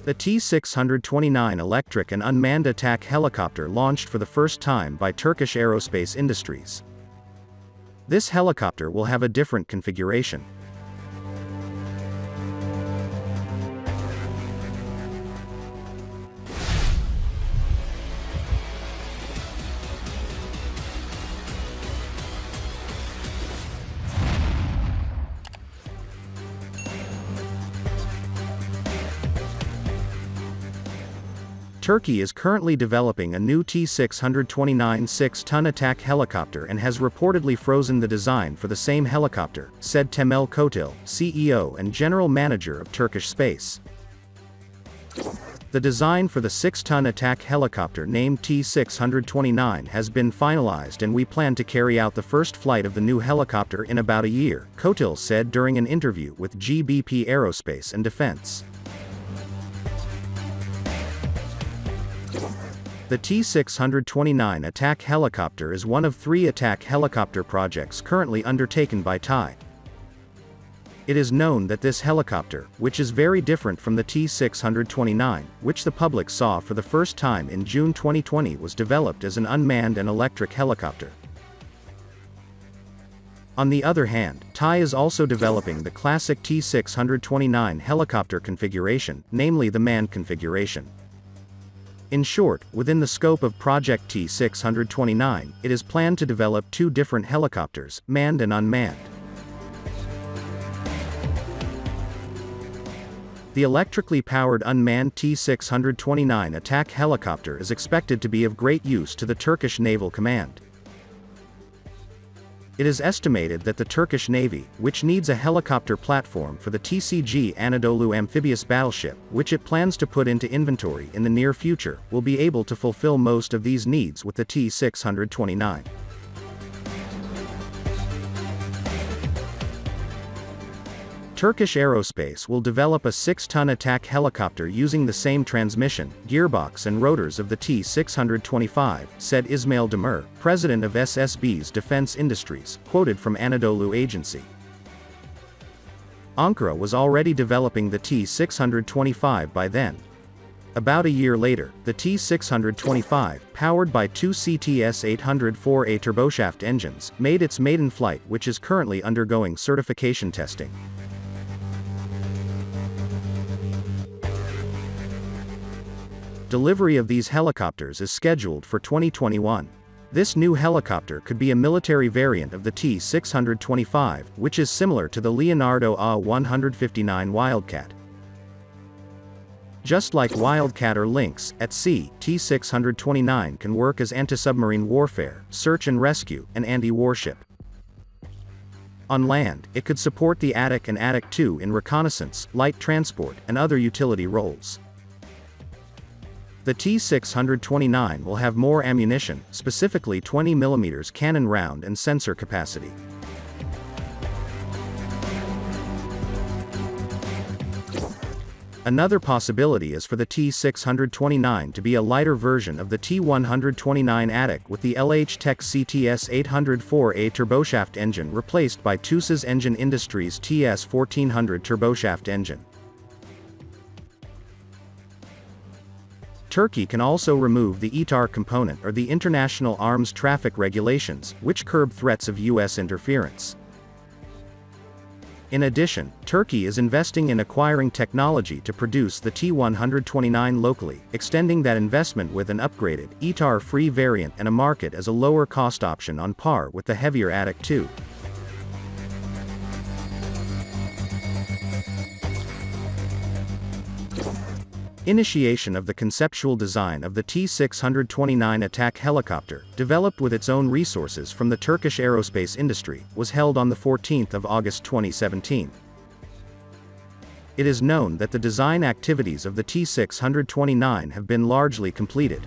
The T-629 electric and unmanned attack helicopter launched for the first time by Turkish Aerospace Industries. This helicopter will have a different configuration. Turkey is currently developing a new T-629 6-ton attack helicopter and has reportedly frozen the design for the same helicopter, said Temel Kotil, CEO and General Manager of Turkish Space. The design for the 6-ton attack helicopter named T-629 has been finalized and we plan to carry out the first flight of the new helicopter in about a year, Kotil said during an interview with GBP Aerospace and Defense. The T-629 attack helicopter is one of 3 attack helicopter projects currently undertaken by Thai. It is known that this helicopter, which is very different from the T-629, which the public saw for the first time in June 2020, was developed as an unmanned and electric helicopter. On the other hand, Thai is also developing the classic T-629 helicopter configuration, namely the manned configuration. In short, within the scope of Project T-629, it is planned to develop 2 different helicopters, manned and unmanned. The electrically powered unmanned T-629 attack helicopter is expected to be of great use to the Turkish Naval Command. It is estimated that the Turkish Navy, which needs a helicopter platform for the TCG Anadolu amphibious battleship, which it plans to put into inventory in the near future, will be able to fulfill most of these needs with the T-629. Turkish Aerospace will develop a 6-ton attack helicopter using the same transmission, gearbox and rotors of the T-625, said Ismail Demir, president of SSB's Defense Industries, quoted from Anadolu Agency. Ankara was already developing the T-625 by then. About a year later, the T-625, powered by 2 CTS-804A turboshaft engines, made its maiden flight, which is currently undergoing certification testing. Delivery of these helicopters is scheduled for 2021. This new helicopter could be a military variant of the T-625, which is similar to the Leonardo A-159 Wildcat. Just like Wildcat or Lynx, at sea, T-629 can work as anti-submarine warfare, search and rescue, and anti-warship. On land, it could support the Atak and Atak II in reconnaissance, light transport, and other utility roles. The T-629 will have more ammunition, specifically 20mm cannon round and sensor capacity. Another possibility is for the T-629 to be a lighter version of the T-129 Atak with the LH Tech CTS-804A turboshaft engine replaced by TUSA's Engine Industries TS-1400 turboshaft engine. Turkey can also remove the ITAR component or the International Arms Traffic Regulations, which curb threats of U.S. interference. In addition, Turkey is investing in acquiring technology to produce the T-129 locally, extending that investment with an upgraded, ITAR-free variant and a market as a lower-cost option on par with the heavier Atak II. Initiation of the conceptual design of the T-629 attack helicopter, developed with its own resources from the Turkish aerospace industry, was held on the 14th of August 2017. It is known that the design activities of the T-629 have been largely completed.